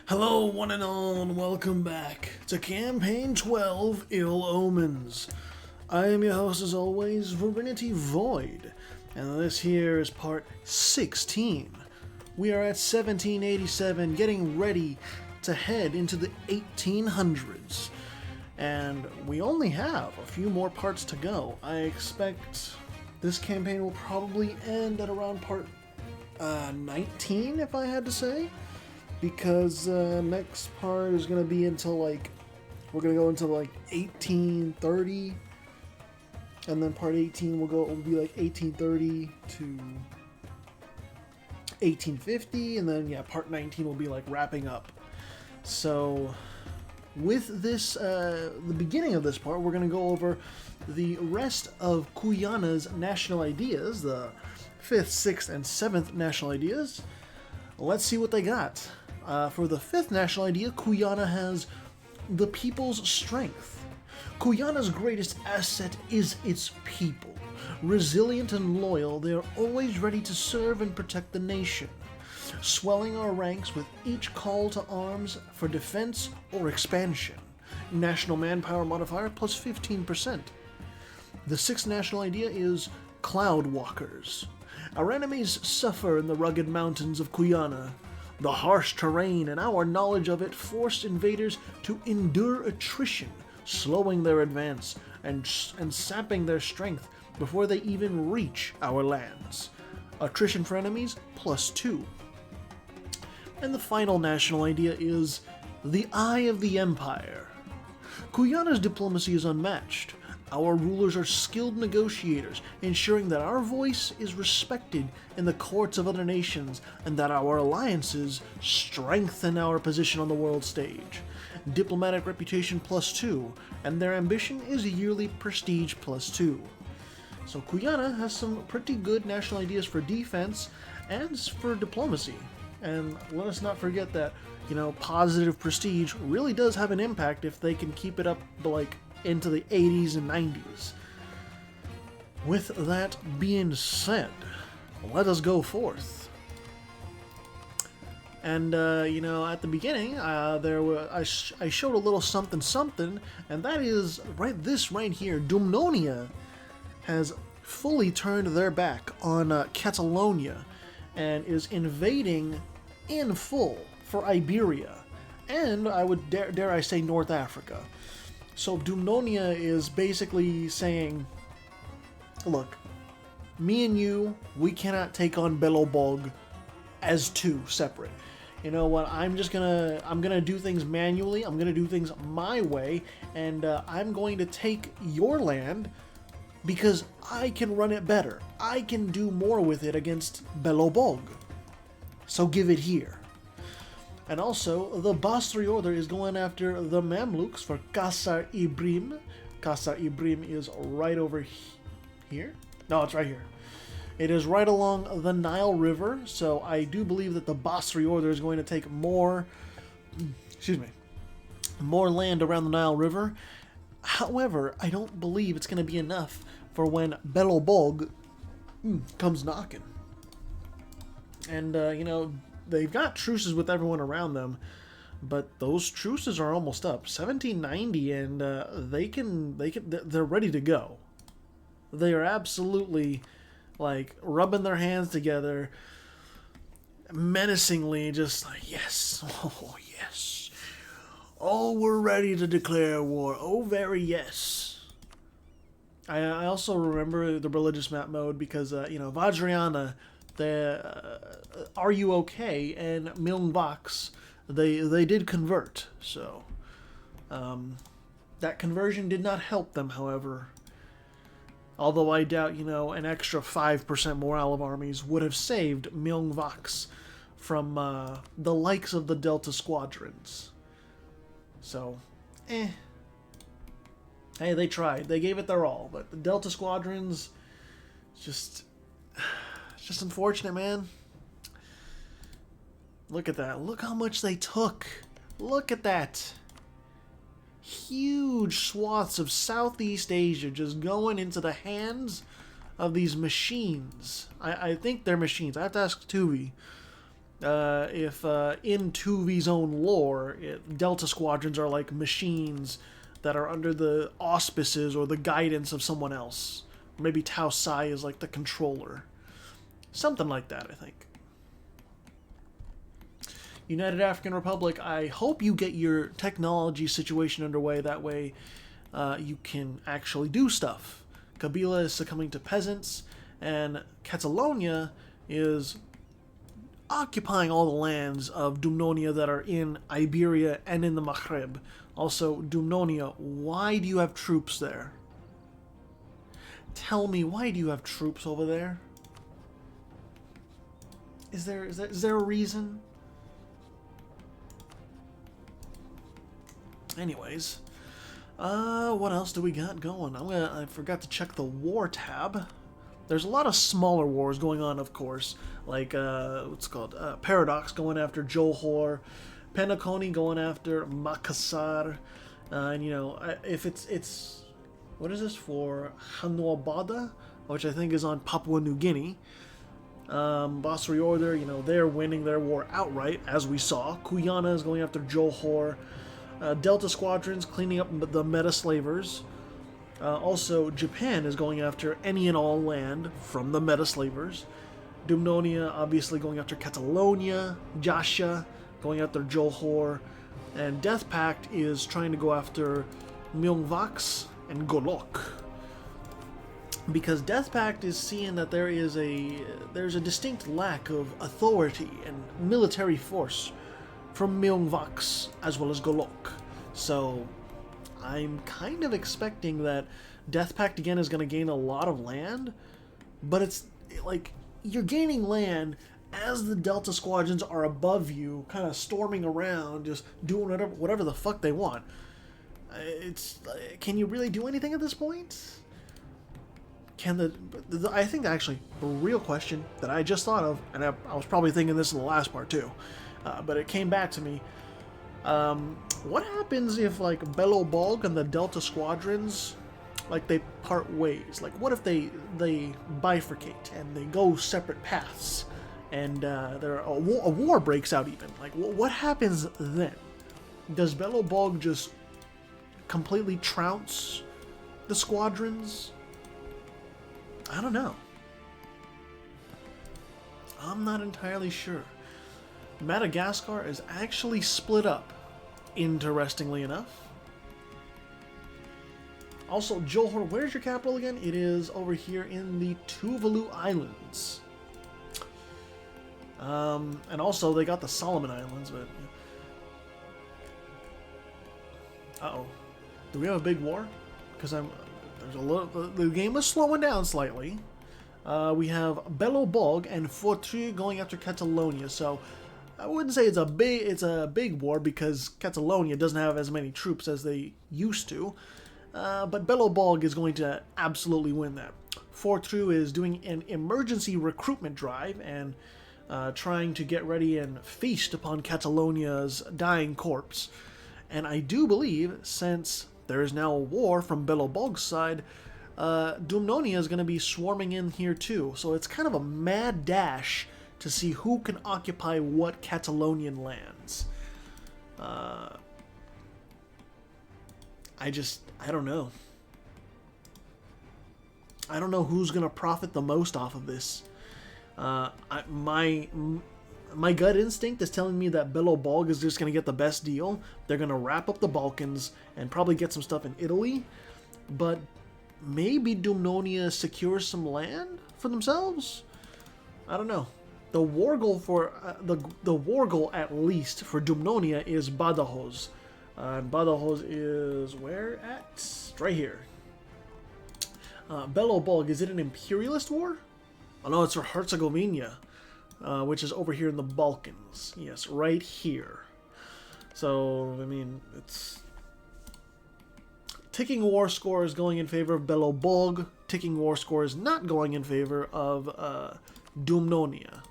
Hello, one and all, and welcome back to Campaign 12, Ill Omens. I am your host, as always, Virinity Void, and this here is part 16. We are at 1787, getting ready to head into the 1800s, and we only have a few more parts to go. I expect this campaign will probably end at around part 19, if I had to say. Because next part is going to be until we're going to go into 1830, and then part 18 will be 1830 to 1850, and then part 19 will be wrapping up. So with this, the beginning of this part, we're going to go over the rest of Guyana's national ideas, the 5th, 6th, and 7th national ideas. Let's see what they got. For the 5th national idea, Guyana has the people's strength. Guyana's greatest asset is its people. Resilient and loyal, they are always ready to serve and protect the nation, swelling our ranks with each call to arms for defense or expansion. National manpower modifier plus 15%. The 6th national idea is Cloud Walkers. Our enemies suffer in the rugged mountains of Guyana. The harsh terrain and our knowledge of it forced invaders to endure attrition, slowing their advance and sapping their strength before they even reach our lands. Attrition for enemies, +2. And the final national idea is the Eye of the Empire. Guyana's diplomacy is unmatched. Our rulers are skilled negotiators, ensuring that our voice is respected in the courts of other nations and that our alliances strengthen our position on the world stage. Diplomatic reputation +2, and their ambition is yearly prestige +2. So Guyana has some pretty good national ideas for defense and for diplomacy. And let us not forget that, positive prestige really does have an impact if they can keep it up into the 80s and 90s. With that being said, let us go forth. And at the beginning, I showed a little something, and that is this right here. Dumnonia has fully turned their back on Catalonia and is invading in full for Iberia, and I would dare I say North Africa. So Dumnonia is basically saying, look, me and you, we cannot take on Belobog as two separate. You know what, I'm gonna do things manually, I'm gonna do things my way, and I'm going to take your land because I can run it better. I can do more with it against Belobog. So give it here. And also, the Basri Order is going after the Mamluks for Qasr Ibrim. Qasr Ibrim is right over here. No, it's right here. It is right along the Nile River, so I do believe that the Basri Order is going to take more land around the Nile River. However, I don't believe it's going to be enough for when Belobog comes knocking. And, they've got truces with everyone around them, but those truces are almost up. 1790, and they're ready to go. They are absolutely rubbing their hands together, menacingly, just yes, oh yes, oh we're ready to declare war. Oh very yes. I also remember the religious map mode because Vajrayana, the Are You Okay, and Milngvox, they did convert, so that conversion did not help them, however. Although I doubt, an extra 5% morale of armies would have saved Milngvox from the likes of the Delta Squadrons. So, Hey, they tried. They gave it their all, but the Delta Squadrons, it's just unfortunate, man. Look at that. Look how much they took. Look at that. Huge swaths of Southeast Asia just going into the hands of these machines. I think they're machines. I have to ask Tuvi. if in 2V's own lore, Delta Squadrons are like machines that are under the auspices or the guidance of someone else. Maybe Tau Sai is like the controller. Something like that, I think. United African Republic, I hope you get your technology situation underway. That way you can actually do stuff. Kabila is succumbing to peasants, and Catalonia is occupying all the lands of Dumnonia that are in Iberia and in the Maghreb. Also, Dumnonia, why do you have troops there? Tell me, why do you have troops over there? Is there a reason? Anyways, what else do we got going? I forgot to check the war tab. There's a lot of smaller wars going on, of course, like what's it called Paradox going after Johor, Penacony going after Makassar, and you know, if it's what is this for Hanuabada, which I think is on Papua New Guinea. Basri Order, you know, they're winning their war outright, as we saw. Guyana is going after Johor. Delta Squadrons cleaning up the meta-slavers. Also, Japan is going after any and all land from the meta-slavers. Dumnonia obviously going after Catalonia. Jasha going after Johor. And Death Pact is trying to go after Myeongvax and Golok. Because Death Pact is seeing that there's a distinct lack of authority and military force from Myeongvax as well as Golok. So I'm kind of expecting that Death Pact again is going to gain a lot of land, but it's like you're gaining land as the Delta Squadrons are above you, kind of storming around, just doing whatever the fuck they want. Can you really do anything at this point? I think actually the real question that I just thought of, and I was probably thinking this in the last part too, but it came back to me. What happens if like Belo Bog and the Delta Squadrons, like they part ways? Like what if they bifurcate and they go separate paths, and a war breaks out even? Like what happens then? Does Belo Bog just completely trounce the squadrons? I don't know. I'm not entirely sure. Madagascar is actually split up, interestingly enough. Also, Johor, where's your capital again? It is over here in the Tuvalu Islands. And also, they got the Solomon Islands, but... Uh-oh. Do we have a big war? Because the game was slowing down slightly. We have Belo Bog and Fortru going after Catalonia, so I wouldn't say it's a big war because Catalonia doesn't have as many troops as they used to. But Belo Bog is going to absolutely win that. Fortru is doing an emergency recruitment drive and trying to get ready and feast upon Catalonia's dying corpse. And I do believe, since there is now a war from Belo Bog's side, Dumnonia is going to be swarming in here too. So it's kind of a mad dash to see who can occupy what Catalonian lands. I don't know. I don't know who's going to profit the most off of this. My gut instinct is telling me that Belo Bog is just going to get the best deal. They're going to wrap up the Balkans and probably get some stuff in Italy. But maybe Dumnonia secures some land for themselves? I don't know. The war goal for the war goal at least for Dumnonia is Badajoz. Badajoz is where at? Right here. Belo Bog, is it an imperialist war? Oh no, it's for Herzegovina. Which is over here in the Balkans. Yes, right here. So, I mean, it's... Ticking war score is going in favor of Belo Bog. Ticking war score is not going in favor of Dumnonia.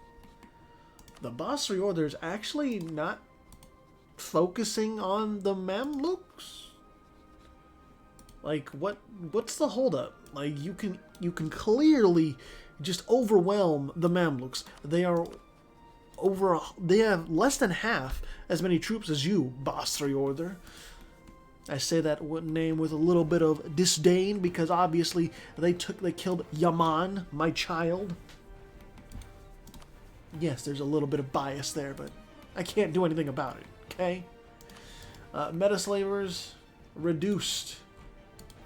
The Basri Order is actually not focusing on the Mamluks? Like, what's the holdup? Like, you can clearly just overwhelm the Mamluks. They are they have less than half as many troops as you, Basri Order. I say that name with a little bit of disdain because obviously they killed Yaman, my child. Yes, there's a little bit of bias there, but I can't do anything about it, okay? Metaslavers reduced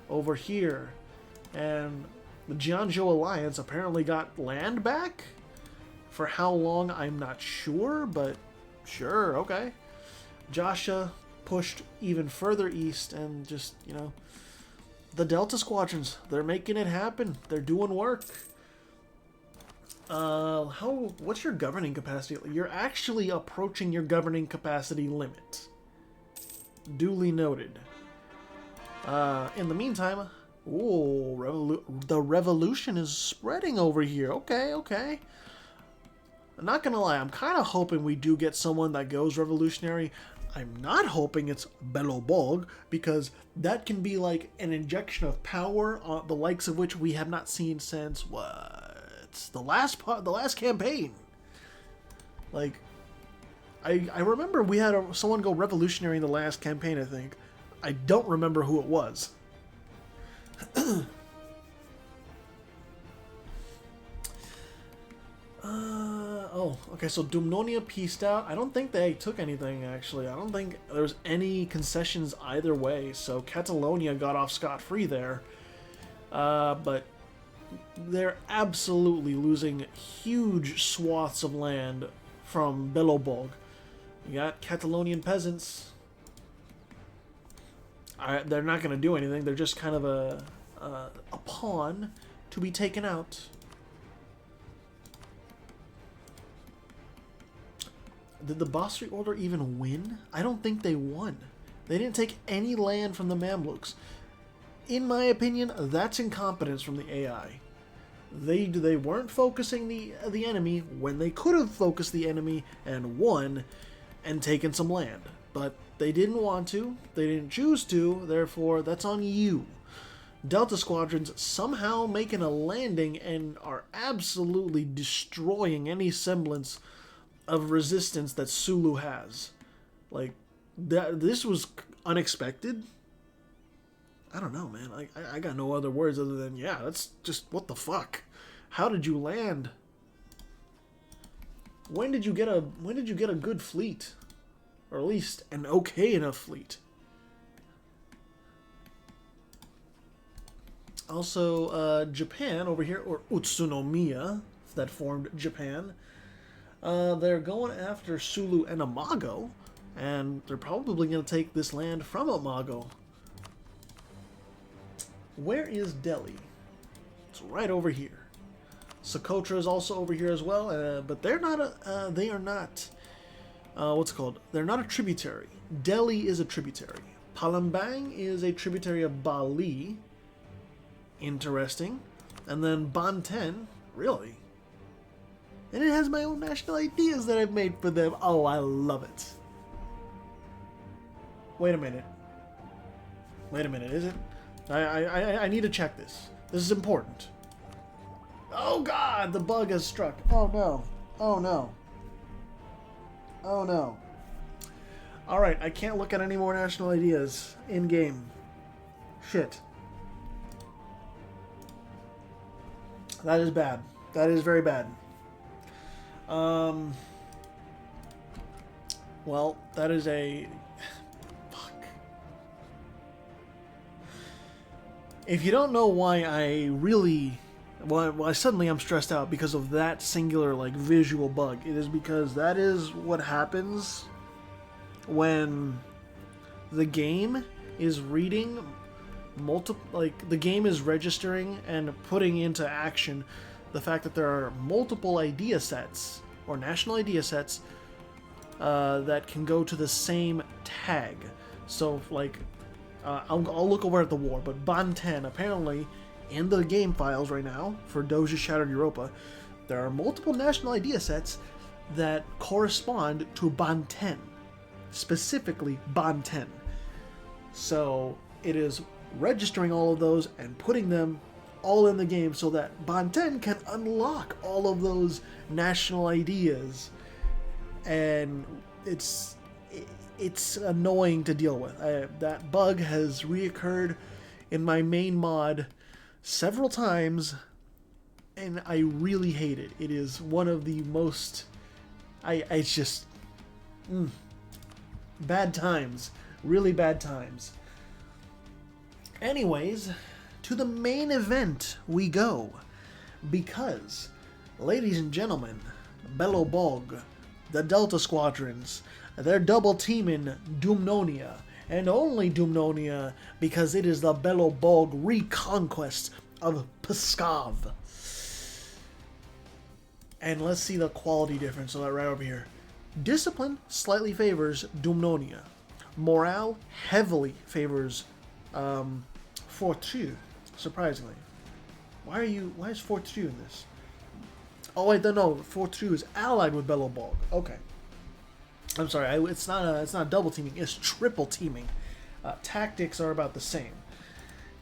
over here. And the Jianzhou Alliance apparently got land back? For how long, I'm not sure, but sure, okay. Joshua pushed even further east and just, you know, the Delta Squadrons, they're making it happen. They're doing work. What's your governing capacity? You're actually approaching your governing capacity limit. Duly noted. In the meantime, the revolution is spreading over here. Okay, okay. I'm not gonna lie, I'm kind of hoping we do get someone that goes revolutionary. I'm not hoping it's Belobog, because that can be like an injection of power, the likes of which we have not seen since the last campaign. Like, I remember we had someone go revolutionary in the last campaign, I think. I don't remember who it was. Okay, so Dumnonia pieced out. I don't think they took anything, actually. I don't think there was any concessions either way, so Catalonia got off scot-free there. But they're absolutely losing huge swaths of land from Belobog. You got Catalonian peasants. They're not going to do anything. They're just kind of a pawn to be taken out. Did the Basri Order even win? I don't think they won. They didn't take any land from the Mamluks. In my opinion, that's incompetence from the AI. They weren't focusing the enemy when they could have focused the enemy and won and taken some land. But they didn't want to. They didn't choose to. Therefore, that's on you. Delta Squadrons somehow making a landing and are absolutely destroying any semblance of resistance that Sulu has. Like, this was unexpected. I don't know, man. I got no other words other than, yeah, that's just, what the fuck? How did you land? When did you get a good fleet? Or at least an okay enough fleet? Also, Japan over here, or Utsunomiya, that formed Japan. They're going after Sulu and Imago, and they're probably going to take this land from Imago. Where is Delhi? It's right over here. Socotra is also over here as well, but they're not they are not, what's it called? They're not a tributary. Delhi is a tributary. Palembang is a tributary of Bali. Interesting. And then Banten, really? And it has my own national ideas that I've made for them. Oh, I love it. Wait a minute. Wait a minute, is it? I need to check this. This is important. Oh god, the bug has struck. Oh no. Oh no. Oh no. Alright, I can't look at any more national ideas in-game. Shit. That is bad. That is very bad. Well, that is a... Fuck. If you don't know why I really... Why suddenly I'm stressed out because of that singular, like, visual bug, it is because that is what happens when the game is reading the game is registering and putting into action the fact that there are multiple idea sets or national idea sets that can go to the same tag. So, like, I'll look over at the war, but Banten, apparently, in the game files right now for Doja Shattered Europa, there are multiple national idea sets that correspond to Banten, specifically Banten. So it is registering all of those and putting them all in the game so that Banten can unlock all of those national ideas and it's annoying to deal with. That bug has reoccurred in my main mod several times, and I really hate it. It is one of the most... it's just... bad times. Really bad times. Anyways, to the main event we go. Because, ladies and gentlemen, Belobog, the Delta Squadrons, they're double teaming Dumnonia. And only Dumnonia, because it is the Belobog reconquest of Pskov. And let's see the quality difference of that right over here. Discipline slightly favors Dumnonia. Morale heavily favors Fortune, surprisingly. Why is Fortune in this? Oh wait, no, Fortune is allied with Belobog. Okay. I'm sorry, it's not double teaming, it's triple teaming. Tactics are about the same.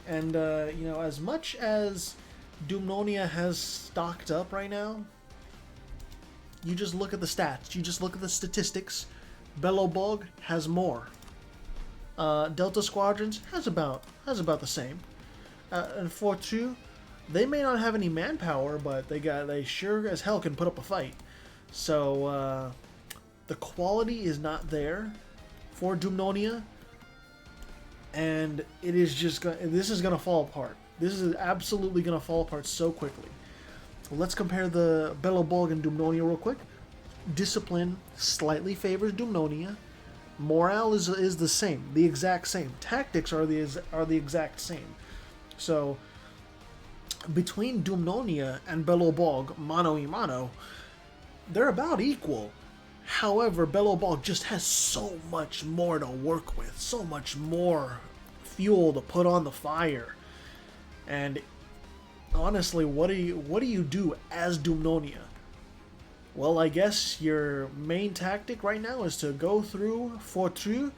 And you know, as much as Dumnonia has stocked up right now, you just look at the stats, you just look at the statistics. Belobog has more. Delta Squadrons has about the same. And Fortune, they may not have any manpower, but they sure as hell can put up a fight. So the quality is not there for Dumnonia, and it is just this is gonna fall apart. This is absolutely gonna fall apart so quickly. Let's compare the Belobog and Dumnonia real quick. Discipline slightly favors Dumnonia. Morale is the same, the exact same. Tactics are the exact same. So between Dumnonia and Belobog, mano a mano, they're about equal. However, Belobog just has so much more to work with, so much more fuel to put on the fire. And honestly, what do you do as Dumnonia? Well, I guess your main tactic right now is to go through Fortune,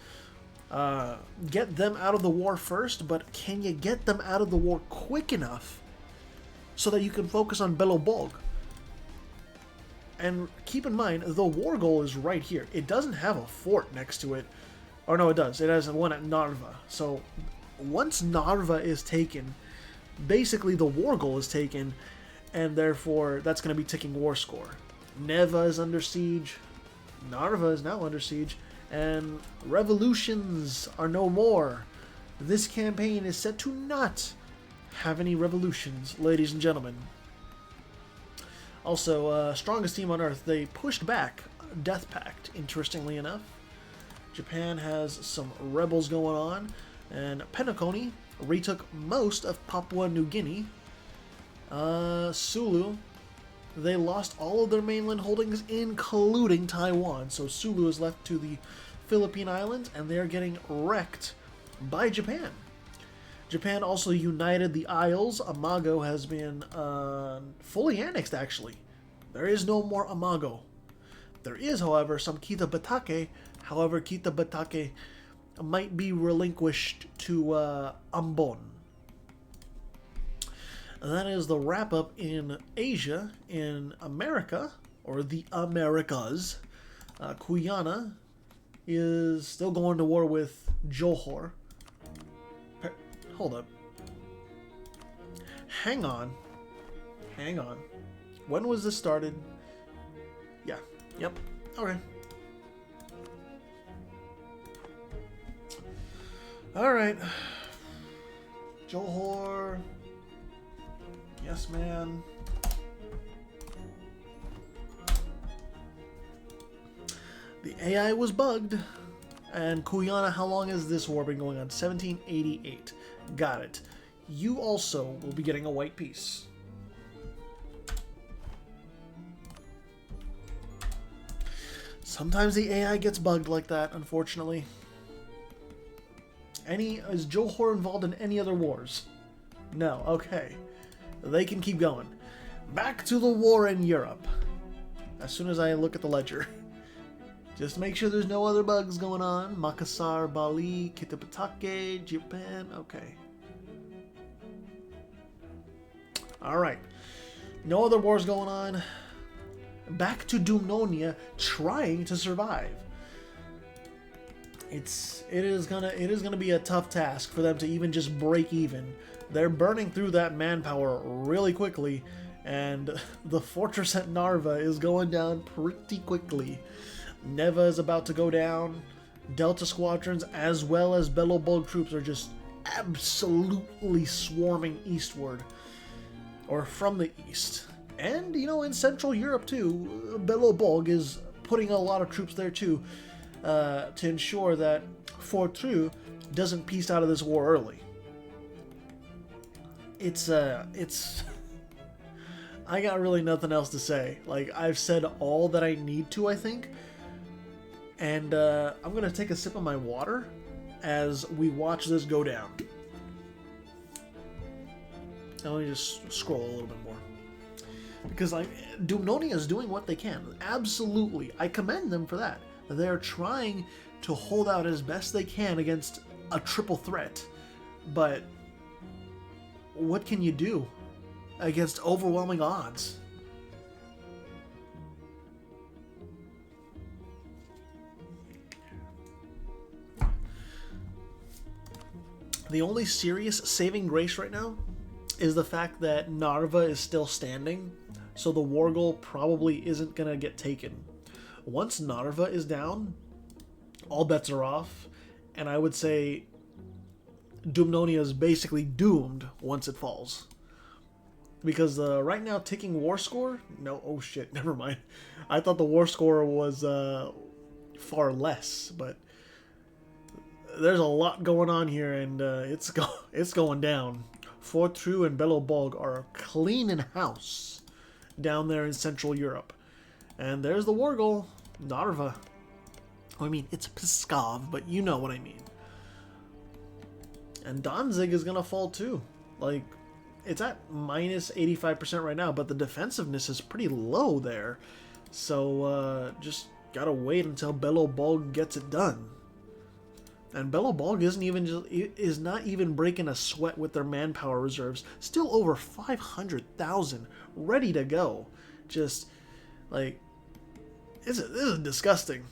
get them out of the war first, but can you get them out of the war quick enough so that you can focus on Belobog? And keep in mind, the war goal is right here. It doesn't have a fort next to it. Or no, it does. It has one at Narva. So once Narva is taken, basically the war goal is taken, and therefore that's going to be ticking war score. Neva is under siege. Narva is now under siege. And revolutions are no more. This campaign is set to not have any revolutions, ladies and gentlemen. Also, strongest team on Earth, they pushed back Death Pact, interestingly enough. Japan has some rebels going on, and Penacony retook most of Papua New Guinea. Sulu, they lost all of their mainland holdings, including Taiwan, so Sulu is left to the Philippine Islands, and they are getting wrecked by Japan. Japan also united the Isles. Amago has been fully annexed, actually. There is no more Amago. There is, however, some Kita Batake. However, Kita Batake might be relinquished to Ambon. And that is the wrap-up in Asia. In America, or the Americas, Guyana is still going to war with Johor. Hold up. Hang on. When was this started? Yeah. Yep. Okay. Alright. Johor. Yes, man. The AI was bugged. And Guyana, how long has this war been going on? 1788. Got it. You also will be getting a white piece. Sometimes the AI gets bugged like that, unfortunately. Is Johor involved in any other wars? No. Okay. They can keep going. Back to the war in Europe. As soon as I look at the ledger. Just make sure there's no other bugs going on. Makassar, Bali, Kitapatake, Japan. Okay. Alright. No other wars going on. back to Dumnonia, trying to survive. It is gonna be a tough task for them to even just break even. They're burning through that manpower really quickly, and the fortress at Narva is going down pretty quickly. Neva is about to go down. Delta squadrons as well as Belobog troops are just absolutely swarming eastward, or from the east. And, you know, in Central Europe too, Belobog is putting a lot of troops there too, to ensure that Fortru doesn't piece out of this war early. It's I got really nothing else to say. Like, I've said all that I need to, I think. And I'm going to take a sip of my water as we watch this go down. Now let me just scroll a little bit more. Because Dumnonia is doing what they can. Absolutely. I commend them for that. They're trying to hold out as best they can against a triple threat. But what can you do against overwhelming odds? The only serious saving grace right now is the fact that Narva is still standing, so the war goal probably isn't going to get taken. Once Narva is down, all bets are off, and I would say Dumnonia is basically doomed once it falls. Because right now, ticking war score? No, oh shit, never mind. I thought the war score was far less, but there's a lot going on here, and it's going down. Fortru and Belobog are cleaning house down there in Central Europe. And there's the war goal, Narva. I mean, it's Pskov, but you know what I mean. And Danzig is going to fall too. Like, it's at minus 85% right now, but the defensiveness is pretty low there. So, just gotta wait until Belobog gets it done. And Belobog is not even breaking a sweat with their manpower reserves. Still over 500,000 ready to go. Just, like, this is disgusting.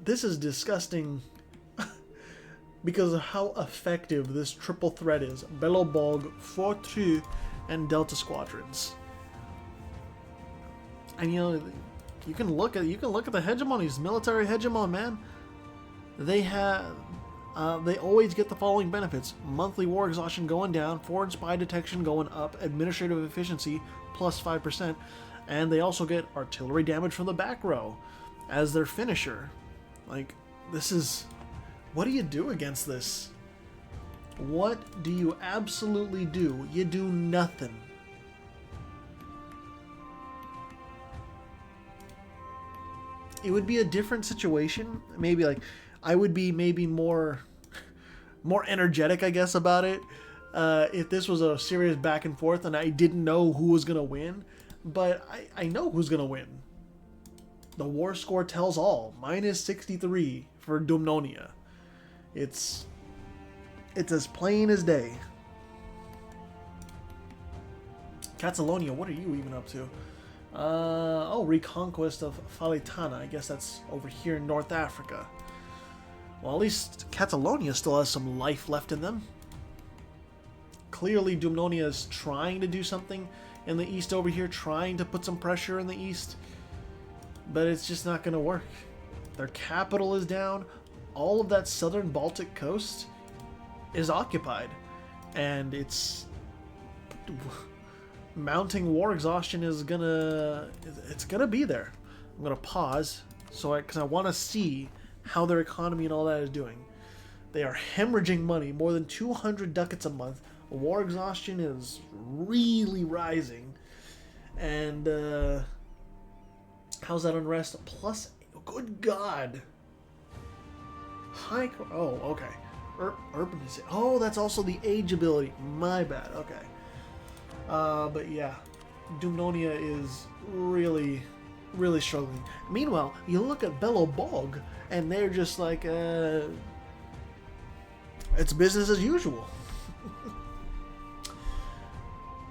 This is disgusting because of how effective this triple threat is. Belobog, Fortru, and Delta squadrons. And, you know, you can look at the hegemonies, military hegemon, man. They always get the following benefits: monthly war exhaustion going down, foreign spy detection going up, administrative efficiency plus 5%, and they also get artillery damage from the back row as their finisher. Like, this is... what do you do against this? What do you absolutely do? You do nothing. It would be a different situation. Maybe, like, I would be maybe more energetic, I guess, about it if this was a serious back and forth and I didn't know who was going to win. But I know who's going to win. The war score tells all. Minus 63 for Dumnonia. It's as plain as day. Catalonia, what are you even up to? Reconquest of Falitana. I guess that's over here in North Africa. Well, at least Catalonia still has some life left in them. Clearly, Dumnonia is trying to do something in the east over here, trying to put some pressure in the east. But it's just not going to work. Their capital is down. All of that southern Baltic coast is occupied. And it's... mounting war exhaustion is gonna be there. I'm gonna pause because I want to see how their economy and all that is doing. They are hemorrhaging money, more than 200 ducats a month. War exhaustion is really rising, and how's that unrest? Plus, good God, okay, urbanization. Oh, that's also the age ability. My bad. Okay. But yeah, Dumnonia is really, really struggling. Meanwhile, you look at Belobog, and they're just like, it's business as usual.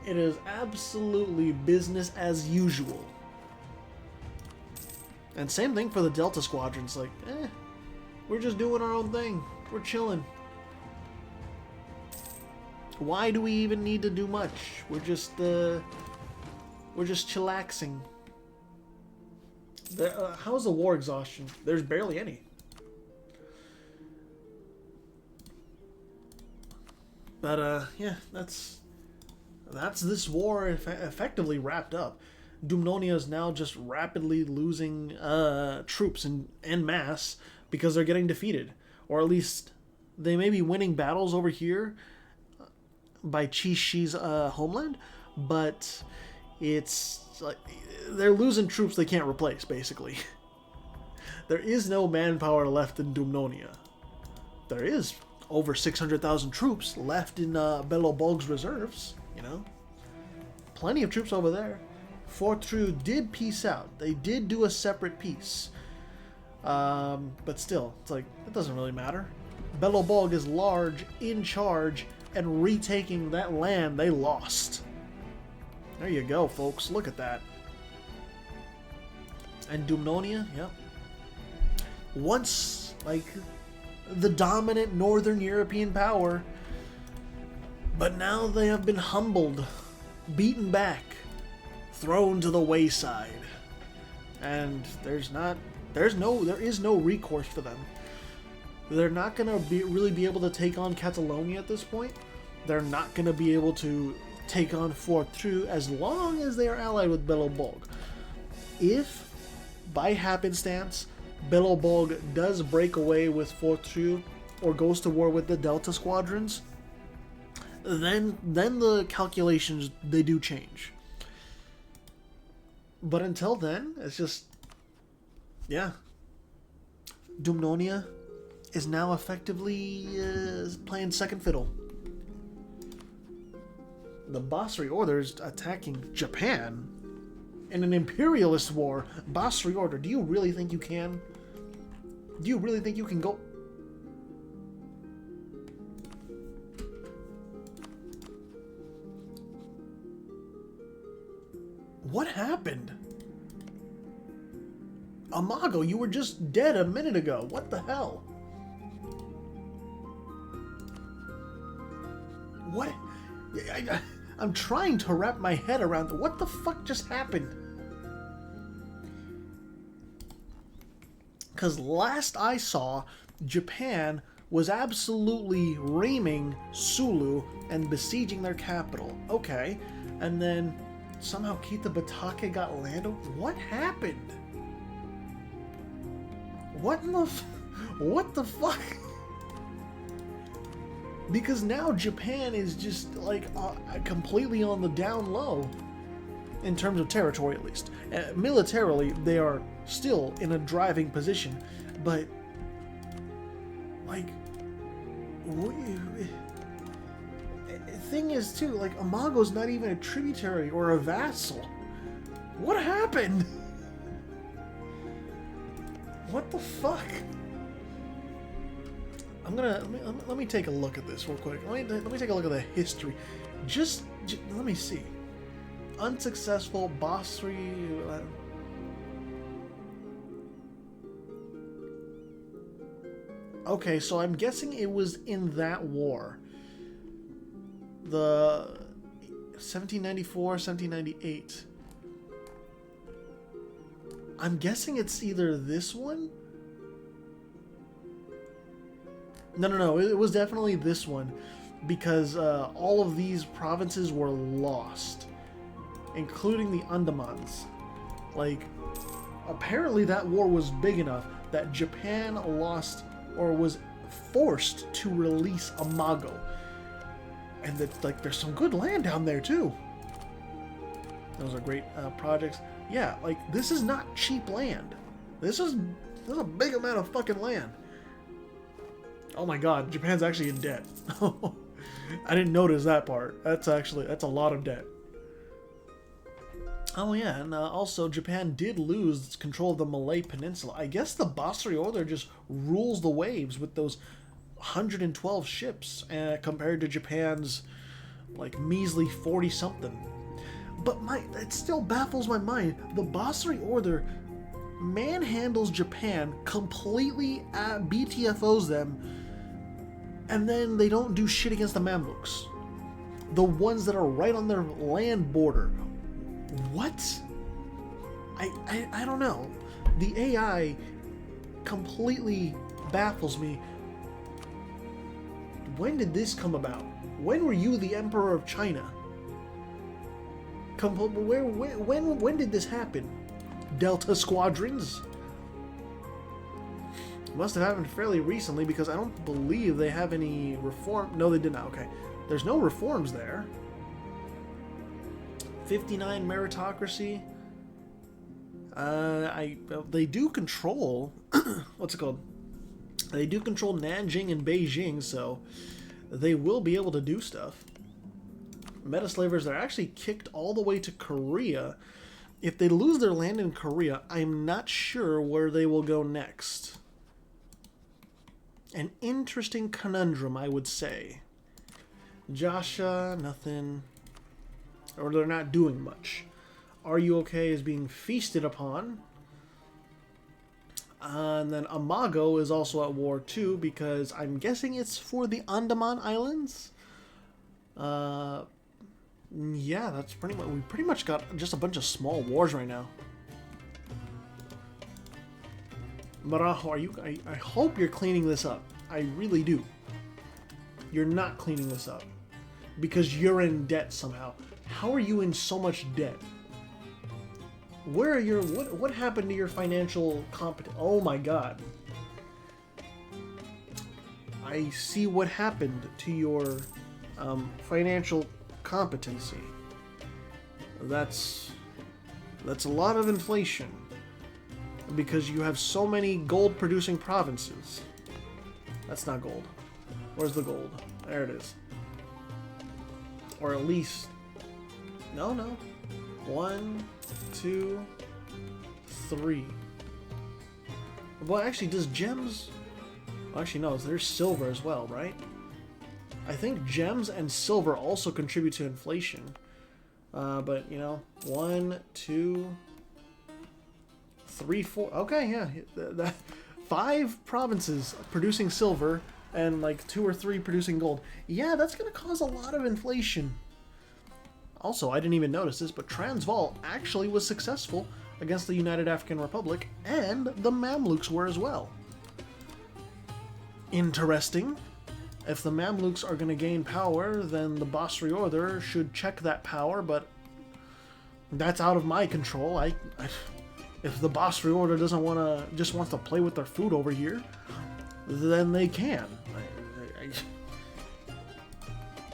It is absolutely business as usual. And same thing for the Delta Squadrons. Like, we're just doing our own thing. We're chilling. Why do we even need to do much? We're just chillaxing. How's the war exhaustion? There's barely any. But yeah, that's this war effectively wrapped up. Dumnonia is now just rapidly losing troops en masse because they're getting defeated, or at least they may be winning battles over here by Qi-Shi's homeland, but it's like they're losing troops they can't replace, basically. There is no manpower left in Dumnonia. There is over 600,000 troops left in Belobog's reserves, you know. Plenty of troops over there. Fort True did peace out. They did do a separate peace. But still, it's like, it doesn't really matter. Belobog is large, in charge, and retaking that land they lost. There you go, folks. Look at that. And Dumnonia, yep. Once, like, the dominant Northern European power, but now they have been humbled, beaten back, thrown to the wayside, and there is no recourse for them. They're not gonna really be able to take on Catalonia at this point. They're not gonna be able to take on Fort True as long as they are allied with Belobog. If, by happenstance, Belobog does break away with Fort True or goes to war with the Delta Squadrons, then the calculations, they do change. But until then, it's just, yeah. Dumnonia is now effectively playing second fiddle. The Basri Order is attacking Japan in an imperialist war. Basri Order, do you really think you can? Do you really think you can go? What happened? Amago, you were just dead a minute ago. What the hell? What? I'm trying to wrap my head around what the fuck just happened. Because last I saw, Japan was absolutely reaming Sulu and besieging their capital. Okay, and then somehow Kita Batake got land. What happened? What the fuck? Because now Japan is just like completely on the down low, in terms of territory at least. Militarily, they are still in a driving position, but like, thing is too, like, Amago's not even a tributary or a vassal. What happened? What the fuck? Let me take a look at this real quick. Let me take a look at the history. Just let me see. Unsuccessful Basri. Okay, so I'm guessing it was in that war. The 1794, 1798. I'm guessing it's either this one. No. It was definitely this one, because all of these provinces were lost, including the Andamans. Like, apparently that war was big enough that Japan lost, or was forced to release Amago. And that, like, there's some good land down there too. Those are great projects. Yeah, like, this is not cheap land. This is a big amount of fucking land. Oh my god, Japan's actually in debt. I didn't notice that part. That's a lot of debt. Oh yeah, and also Japan did lose control of the Malay Peninsula. I guess the Basri Order just rules the waves with those 112 ships compared to Japan's like measly 40-something. But it still baffles my mind. The Basri Order manhandles Japan, completely BTFOs them, and then they don't do shit against the Mamluks. The ones that are right on their land border. What? I don't know. The AI completely baffles me. When did this come about? When were you the Emperor of China? When did this happen? Delta squadrons? Must have happened fairly recently because I don't believe they have any reform. No, they did not. Okay. There's no reforms there. 59 meritocracy. They do control what's it called? They do control Nanjing and Beijing, so they will be able to do stuff. Metaslavers are actually kicked all the way to Korea. If they lose their land in Korea, I'm not sure where they will go next. An interesting conundrum, I would say. Jasha, nothing. Or they're not doing much. Are You Okay is being feasted upon. And then Amago is also at war too, because I'm guessing it's for the Andaman Islands. Yeah, that's pretty much. We pretty much got just a bunch of small wars right now. Marajo, are you? I hope you're cleaning this up. I really do. You're not cleaning this up because you're in debt somehow. How are you in so much debt? Where are your what happened to your financial competence? Oh my god. I see what happened to your financial competency. That's a lot of inflation because you have so many gold producing provinces. That's not gold. Where's the gold? There it is. Or at least no. 1, 2, 3. Well, actually, does gems... Actually, no, there's silver as well, right? I think gems and silver also contribute to inflation. But, you know, 1, 2, 3, 4... Okay, yeah. 5 provinces producing silver and, like, 2 or 3 producing gold. Yeah, that's going to cause a lot of inflation. Also, I didn't even notice this, but Transvaal actually was successful against the United African Republic, and the Mamluks were as well. Interesting. If the Mamluks are going to gain power, then the Basri Order should check that power, but that's out of my control. If the Basri Order doesn't want to, just wants to play with their food over here, then they can.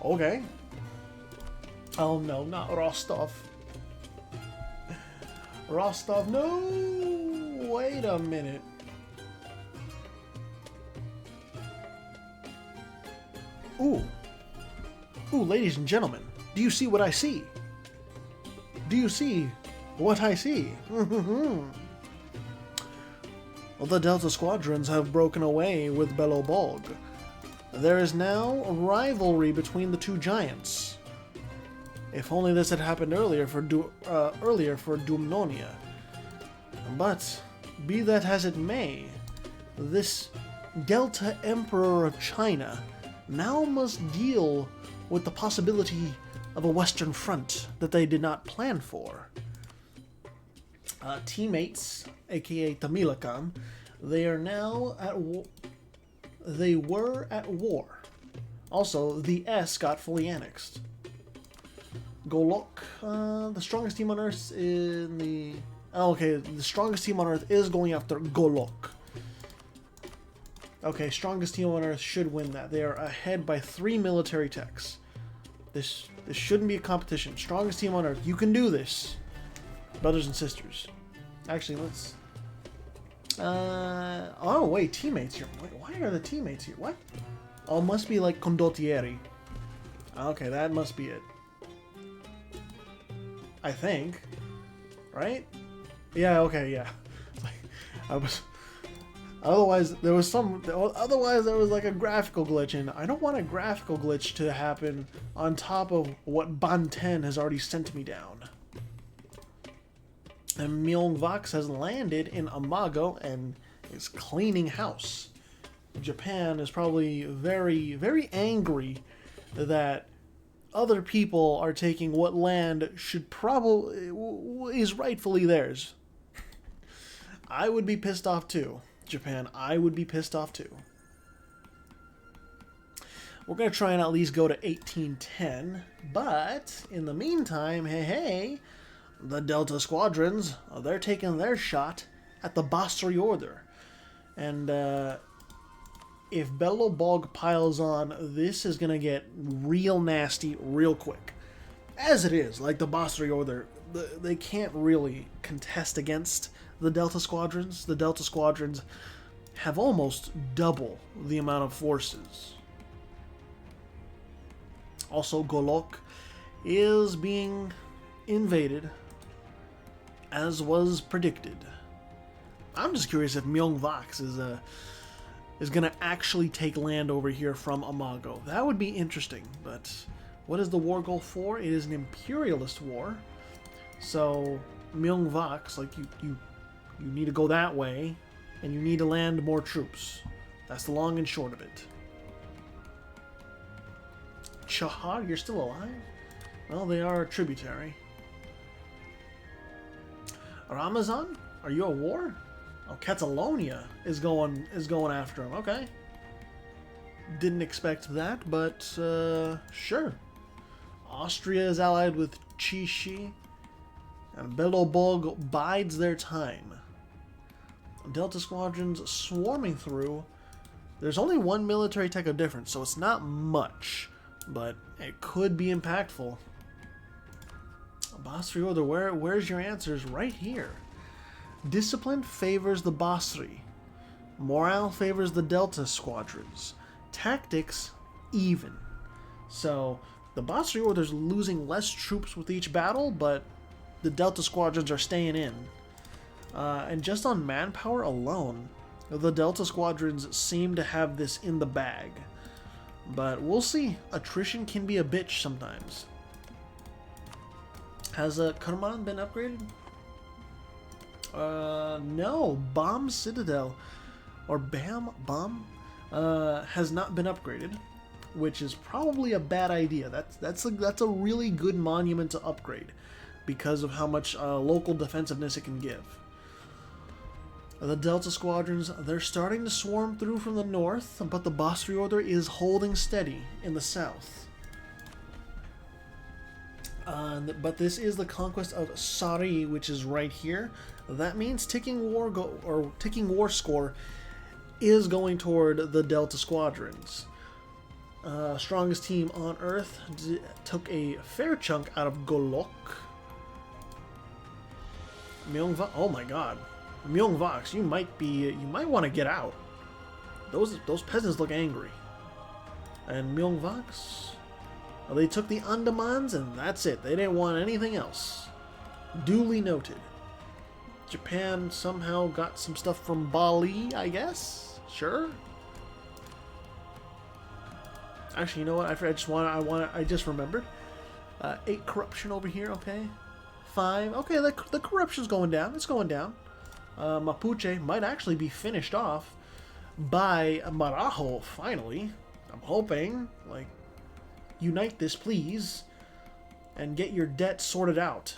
Okay. Oh no, not Rostov. Rostov, no! Wait a minute. Ooh. Ooh, ladies and gentlemen, do you see what I see? Do you see what I see? Well, the Delta Squadrons have broken away with Belobog. There is now a rivalry between the two giants. If only this had happened earlier for Dumnonia. But, be that as it may, this Delta Emperor of China now must deal with the possibility of a Western Front that they did not plan for. Teammates, aka Tamilakam, they are now at war. They were at war. Also, the S got fully annexed. Golok, the strongest team on Earth in the... Oh, okay, the strongest team on Earth is going after Golok. Okay, strongest team on Earth should win that. They are ahead by 3 military techs. This shouldn't be a competition. Strongest team on Earth. You can do this, brothers and sisters. Actually, let's... oh, wait, teammates here. Wait, why are the teammates here? What? Oh, must be like Condottieri. Okay, that must be it. I think, right? Yeah. Okay. Yeah. I was. Otherwise, there was like a graphical glitch, and I don't want a graphical glitch to happen on top of what Banten has already sent me down. And Myeongvax has landed in Amago and is cleaning house. Japan is probably very, very angry that other people are taking what land should probably is rightfully theirs. I would be pissed off too. Japan, I would be pissed off too. We're going to try and at least go to 1810, but in the meantime, hey, the Delta Squadrons, they're taking their shot at the Basri Order. And if Belobog piles on, this is going to get real nasty real quick. As it is, like the Basri Order, they can't really contest against the Delta Squadrons. The Delta Squadrons have almost double the amount of forces. Also, Golok is being invaded, as was predicted. I'm just curious if Myeongvax is going to actually take land over here from Amago. That would be interesting, but what is the war goal for? It is an imperialist war. So, Myeongvax, like, you need to go that way, and you need to land more troops. That's the long and short of it. Chahar, you're still alive? Well, they are a tributary. Ramazan, are you at war? Oh, Catalonia is going after him. Okay. Didn't expect that, but sure. Austria is allied with Chishi, and Belobog bides their time. Delta Squadrons swarming through. There's only one military tech of difference, so it's not much, but it could be impactful. Basri Order, where's your answers? Right here. Discipline favors the Basri. Morale favors the Delta Squadrons. Tactics, even. So, the Basri Order's losing less troops with each battle, but the Delta Squadrons are staying in. And just on manpower alone, the Delta Squadrons seem to have this in the bag. But we'll see. Attrition can be a bitch sometimes. Has Kerman been upgraded? No. Bomb Citadel, or Bomb, has not been upgraded, which is probably a bad idea. That's a really good monument to upgrade because of how much local defensiveness it can give. The Delta Squadrons, they're starting to swarm through from the north, but the Basri Order is holding steady in the south. But this is the conquest of Sari, which is right here. That means ticking war score is going toward the Delta Squadrons. Strongest team on Earth took a fair chunk out of Golok. Oh my God. Myeongvax, you might want to get out. Those peasants look angry. And Myeongvax, well, they took the Andamans and that's it. They didn't want anything else. Duly noted. Japan somehow got some stuff from Bali, I guess. Sure. Actually, you know what? I just remembered. 8 corruption over here. Okay. 5. Okay, the corruption's going down. It's going down. Mapuche might actually be finished off by Marajo, finally. I'm hoping. Like, unite this, please, and get your debt sorted out.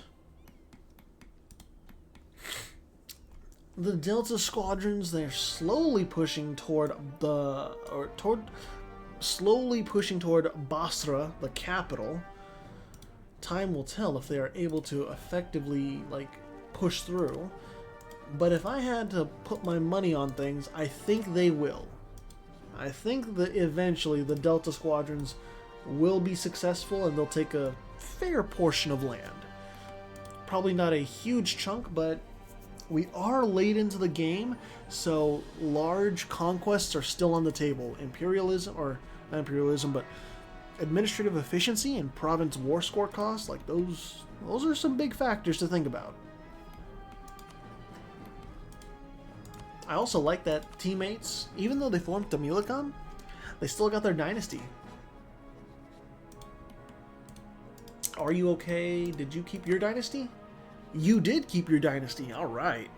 The Delta Squadrons, they're slowly pushing toward Basra, the capital. Time will tell if they are able to effectively, like, push through. But if I had to put my money on things, I think they will. I think that eventually the Delta Squadrons will be successful and they'll take a fair portion of land. Probably not a huge chunk, but we are late into the game, so large conquests are still on the table. Imperialism, or not imperialism, but administrative efficiency and province war score costs, like those are some big factors to think about. I also like that teammates, even though they formed Tamilakam, they still got their dynasty. Are you okay? Did you keep your dynasty? You did keep your dynasty. All right.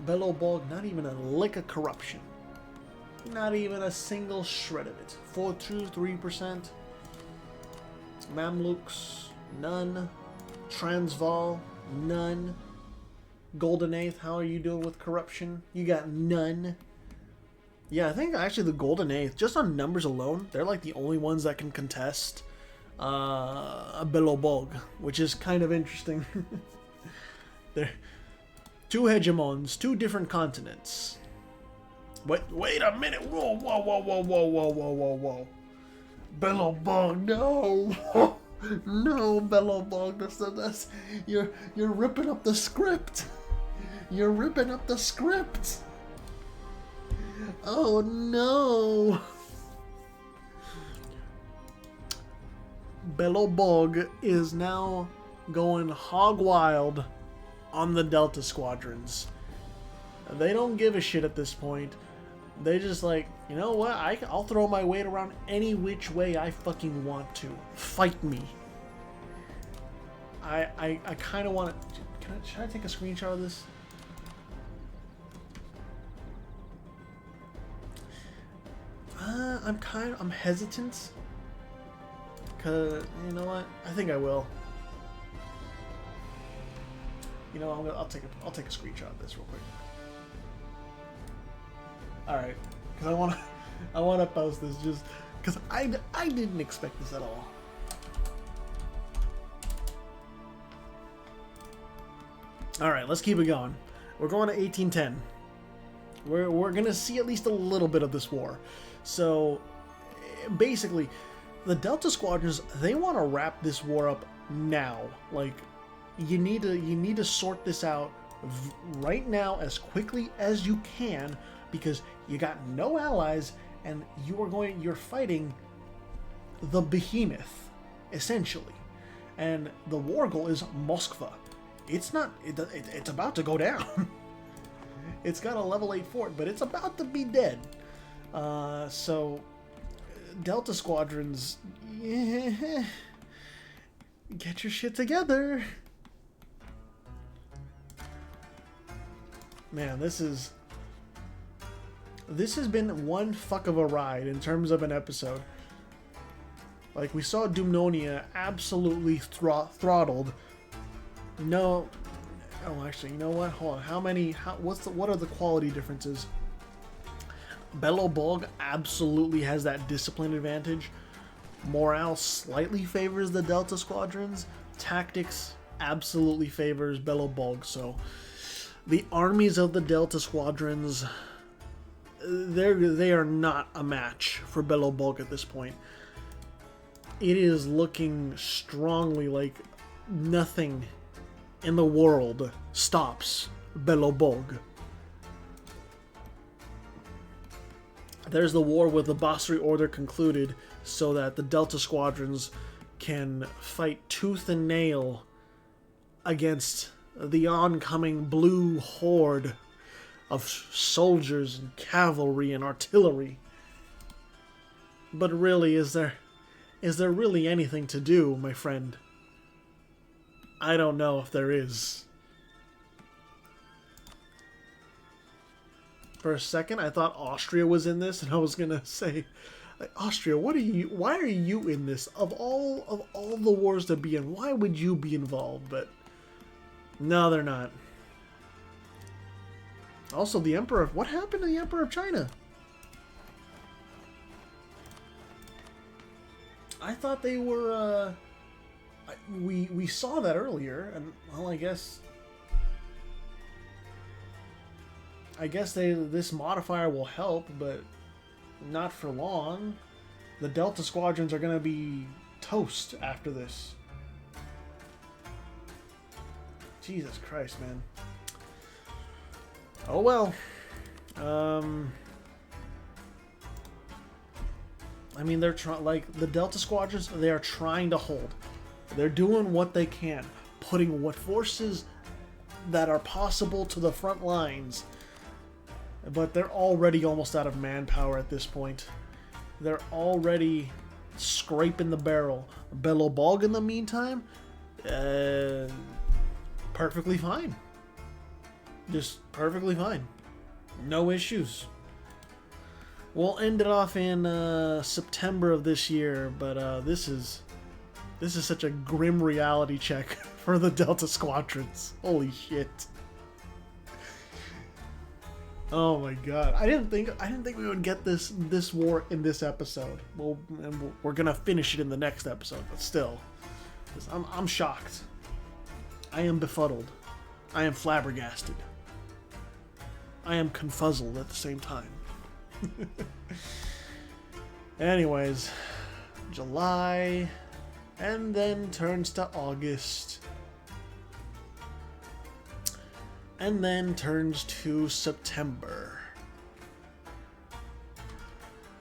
Belobog, not even a lick of corruption. Not even a single shred of it. 3%. Mamluks, none. Transvaal, none. Golden Eighth, how are you doing with corruption? You got none. Yeah, I think actually the Golden Eighth, just on numbers alone, they're like the only ones that can contest a Belobog, which is kind of interesting. They're two hegemons, two different continents. Wait a minute! Whoa! Belobog, no! No, Belobog, that's you're ripping up the script. You're ripping up the script. Oh no! Belobog is now going hog wild on the Delta Squadrons. They don't give a shit at this point. They just like, you know what? I'll throw my weight around any which way I fucking want to. Fight me. I kind of want to. Should I take a screenshot of this? I'm hesitant. Cause you know what? I think I will. You know, I'll take a screenshot of this real quick. All right, because I want to post this just because I didn't expect this at all. All right, let's keep it going. We're going to 1810. We're gonna see at least a little bit of this war. So basically, the Delta Squadrons, they want to wrap this war up now. Like, you need to sort this out right now as quickly as you can, because you got no allies and you're fighting the behemoth essentially, and the war goal is Moskva. It's about to go down. It's got a level 8 fort, but it's about to be dead. So Delta Squadrons, yeah, get your shit together. Man, this has been one fuck of a ride in terms of an episode. Like, we saw Dumnonia absolutely throttled. No, oh, actually, you know what? Hold on. What are the quality differences? Belobog absolutely has that discipline advantage. Morale slightly favors the Delta Squadrons. Tactics absolutely favors Belobog. So the armies of the Delta Squadrons, they are not a match for Belobog at this point. It is looking strongly like nothing in the world stops Belobog. There's the war with the Basri Order concluded, so that the Delta Squadrons can fight tooth and nail against the oncoming blue horde of soldiers and cavalry and artillery. But really, is there really anything to do, my friend? I don't know if there is. For a second, I thought Austria was in this, and I was gonna say, like, Austria, why are you in this? Of all the wars to be in, why would you be involved? But no, they're not. Also, the Emperor, what happened to the Emperor of China? I thought they were, we saw that earlier, and, well, I guess this modifier will help, but not for long. The Delta Squadrons are going to be toast after this. Jesus Christ, man. Oh well. I mean, they're like the Delta Squadrons, they are trying to hold. They're doing what they can, putting what forces that are possible to the front lines. But they're already almost out of manpower at this point. They're already scraping the barrel. Belobog, in the meantime, perfectly fine. Just perfectly fine. No issues. We'll end it off in September of this year, but this is such a grim reality check for the Delta Squadrons. Holy shit. Oh my god. I didn't think we would get this war in this episode. Well, we're gonna finish it in the next episode, but still. I'm shocked. I am befuddled. I am flabbergasted. I am confuzzled at the same time. Anyways, July, and then turns to August, and then turns to September.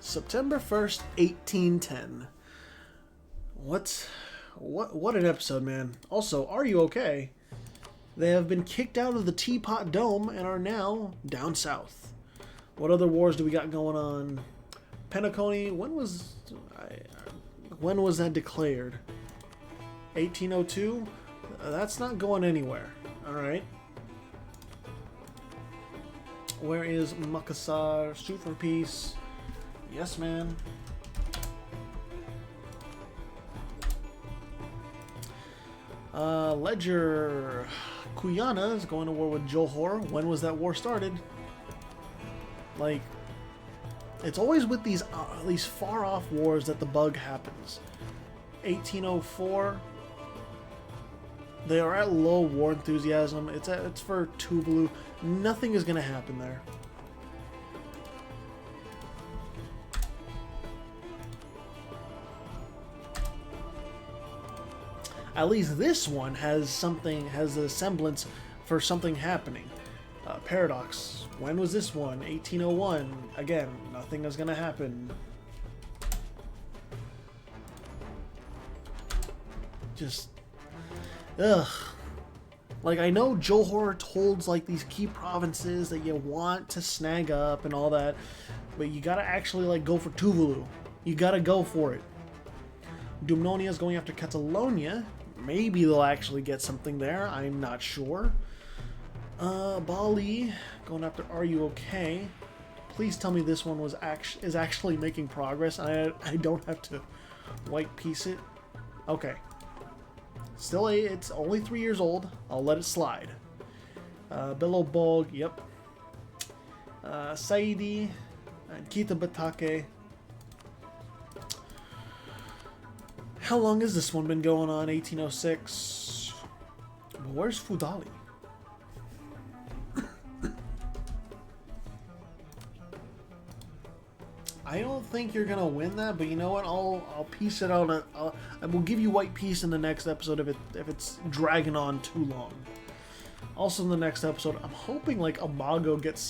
September 1st, 1810. What an episode, man. Also, are you okay? They have been kicked out of the Teapot Dome and are now down south. What other wars do we got going on? Penacony, when was that declared? 1802? That's not going anywhere. Alright. Where is Makassar? Shoot for peace. Yes, man. Ledger. Guyana is going to war with Johor. When was that war started? Like, it's always with these far-off wars that the bug happens. 1804. They are at low war enthusiasm. It's for Tuvalu. Nothing is going to happen there. At least this one has a semblance for something happening. Paradox. When was this one? 1801. Again, nothing is gonna happen. Just, ugh. Like, I know Johor holds like these key provinces that you want to snag up and all that, but you gotta actually like go for Tuvalu. You gotta go for it. Dumnonia is going after Catalonia. Maybe they'll actually get something there. I'm not sure. Bali going after Are You Okay? Please tell me this one is actually making progress. I don't have to white piece it. Okay. Still, it's only 3 years old. I'll let it slide. Belobog, yep. Saidi and Kita Batake. How long has this one been going on? 1806. Where's Fudali? I don't think you're gonna win that, but you know what? I'll piece it out. I will give you white piece in the next episode if it's dragging on too long. Also in the next episode, I'm hoping like Amago gets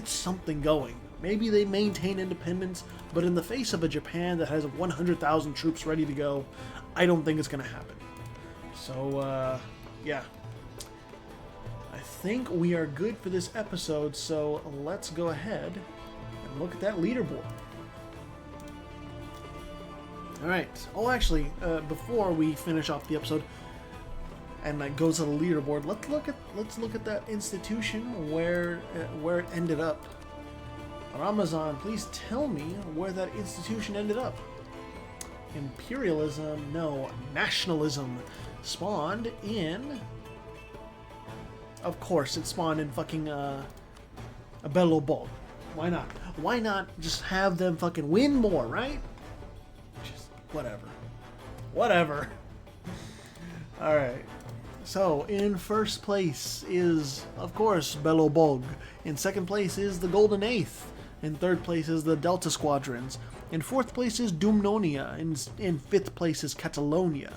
something going. Maybe they maintain independence, but in the face of a Japan that has 100,000 troops ready to go, I don't think it's gonna happen. So yeah. I think we are good for this episode, so let's go ahead and look at that leaderboard. Alright. Oh, actually, before we finish off the episode and that goes to the leaderboard, let's look at that institution where it ended up. Ramazan, please tell me where that institution ended up. Imperialism, no, nationalism spawned in. Of course, it spawned in fucking a Belobog. Why not? Why not just have them fucking win more, right? Just whatever. Whatever. Alright. So, in first place is, of course, Belobog. In second place is the Golden Eighth. In third place is the Delta Squadrons. In fourth place is Dumnonia. In fifth place is Catalonia.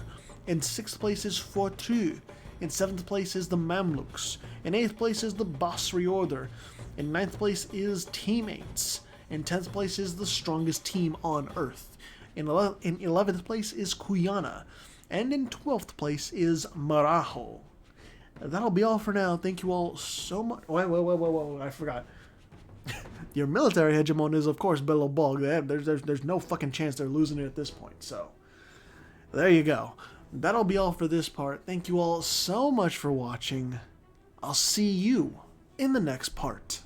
In sixth place is Fortu. In seventh place is the Mamluks. In eighth place is the Basri Order. In ninth place is Teammates. In 10th place is the strongest team on Earth. In 11th place is Guyana. And in 12th place is Marajo. That'll be all for now. Thank you all so much. Wait, I forgot. Your military hegemon is, of course, Belobog. There's no fucking chance they're losing it at this point. So, there you go. That'll be all for this part. Thank you all so much for watching. I'll see you in the next part.